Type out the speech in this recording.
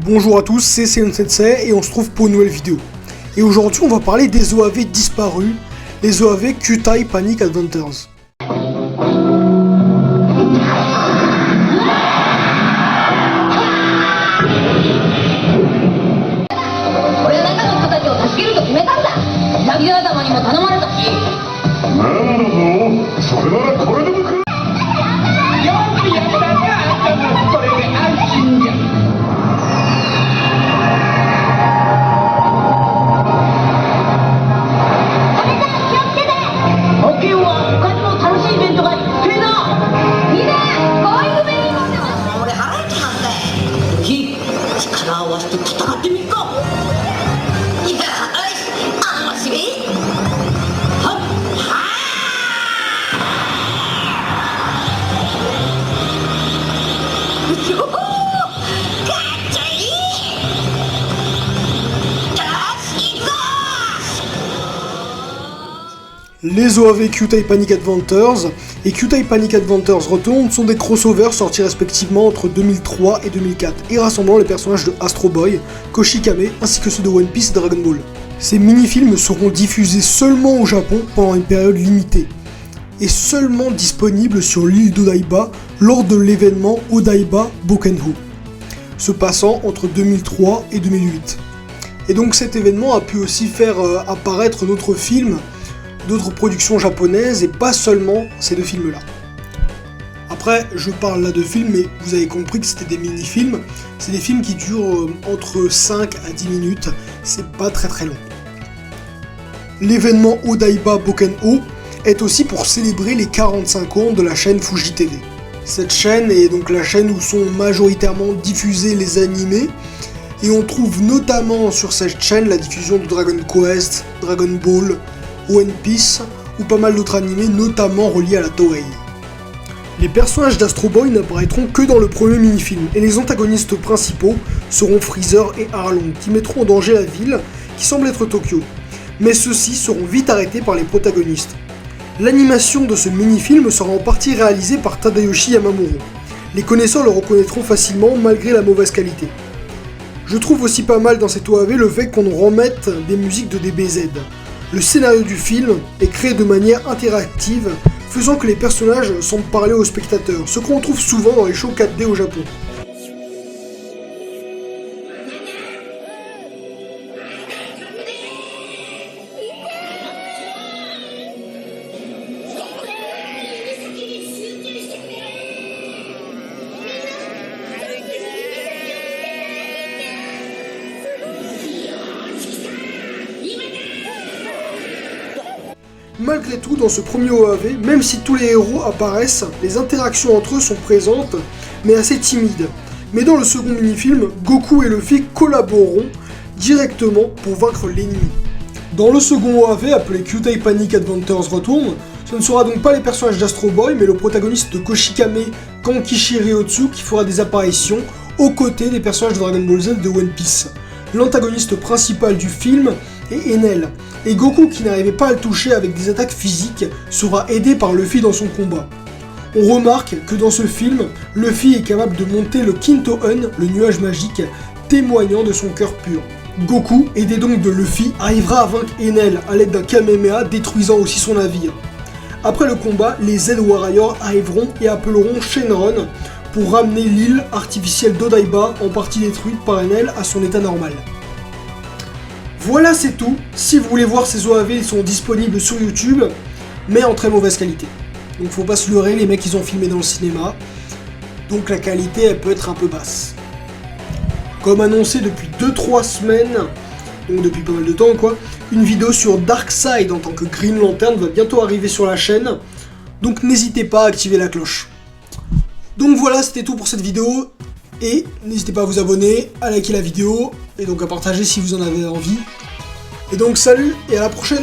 Bonjour à tous, c'est Sensei et on se trouve pour une nouvelle vidéo. Et aujourd'hui on va parler des OAV disparus, les OAV Kyūtai Panic Adventures. Les OAV Kyūtai Panic Adventures et Kyūtai Panic Adventures Return sont des crossovers sortis respectivement entre 2003 et 2004 et rassemblant les personnages de Astro Boy, Koshikame ainsi que ceux de One Piece et Dragon Ball. Ces mini-films seront diffusés seulement au Japon pendant une période limitée et seulement disponibles sur l'île d'Odaiba lors de l'événement Odaiba Bokenho, se passant entre 2003 et 2008. Et donc cet événement a pu aussi faire apparaître d'autres films, d'autres productions japonaises et pas seulement ces deux films-là. Après, je parle là de films, mais vous avez compris que c'était des mini-films. C'est des films qui durent entre 5 à 10 minutes, c'est pas très long. L'événement Odaiba Bokenho est aussi pour célébrer les 45 ans de la chaîne Fuji TV. Cette chaîne est donc la chaîne où sont majoritairement diffusés les animés, et on trouve notamment sur cette chaîne la diffusion de Dragon Quest, Dragon Ball, One Piece ou pas mal d'autres animés, notamment reliés à la Toei. Les personnages d'Astro Boy n'apparaîtront que dans le premier mini-film, et les antagonistes principaux seront Freezer et Arlong, qui mettront en danger la ville, qui semble être Tokyo. Mais ceux-ci seront vite arrêtés par les protagonistes. L'animation de ce mini-film sera en partie réalisée par Tadayoshi Yamamuro. Les connaisseurs le reconnaîtront facilement malgré la mauvaise qualité. Je trouve aussi pas mal dans cette OAV le fait qu'on remette des musiques de DBZ. Le scénario du film est créé de manière interactive, faisant que les personnages semblent parler aux spectateurs, ce qu'on trouve souvent dans les shows 4D au Japon. Malgré tout, dans ce premier OAV, même si tous les héros apparaissent, les interactions entre eux sont présentes, mais assez timides. Mais dans le second mini-film, Goku et Luffy collaboreront directement pour vaincre l'ennemi. Dans le second OAV, appelé Kyūtai Panic Adventures Return, ce ne sera donc pas les personnages d'Astro Boy, mais le protagoniste de Koshikame, Kankishi Ryotsu, qui fera des apparitions aux côtés des personnages de Dragon Ball Z et de One Piece. L'antagoniste principal du film est Enel, et Goku, qui n'arrivait pas à le toucher avec des attaques physiques, sera aidé par Luffy dans son combat. On remarque que dans ce film, Luffy est capable de monter le Kinto-Un, le nuage magique, témoignant de son cœur pur. Goku, aidé donc de Luffy, arrivera à vaincre Enel à l'aide d'un Kamehameha, détruisant aussi son navire. Après le combat, les Z-Warriors arriveront et appelleront Shenron pour ramener l'île artificielle d'Odaiba, en partie détruite par Enel, à son état normal. Voilà, c'est tout. Si vous voulez voir ces OAV, ils sont disponibles sur YouTube, mais en très mauvaise qualité. Donc faut pas se leurrer, les mecs ils ont filmé dans le cinéma, donc la qualité elle peut être un peu basse. Comme annoncé depuis 2-3 semaines, donc depuis pas mal de temps quoi, une vidéo sur Darkseid en tant que Green Lantern va bientôt arriver sur la chaîne, donc n'hésitez pas à activer la cloche. Donc voilà, c'était tout pour cette vidéo, et n'hésitez pas à vous abonner, à liker la vidéo, et donc à partager si vous en avez envie. Et donc salut, et à la prochaine!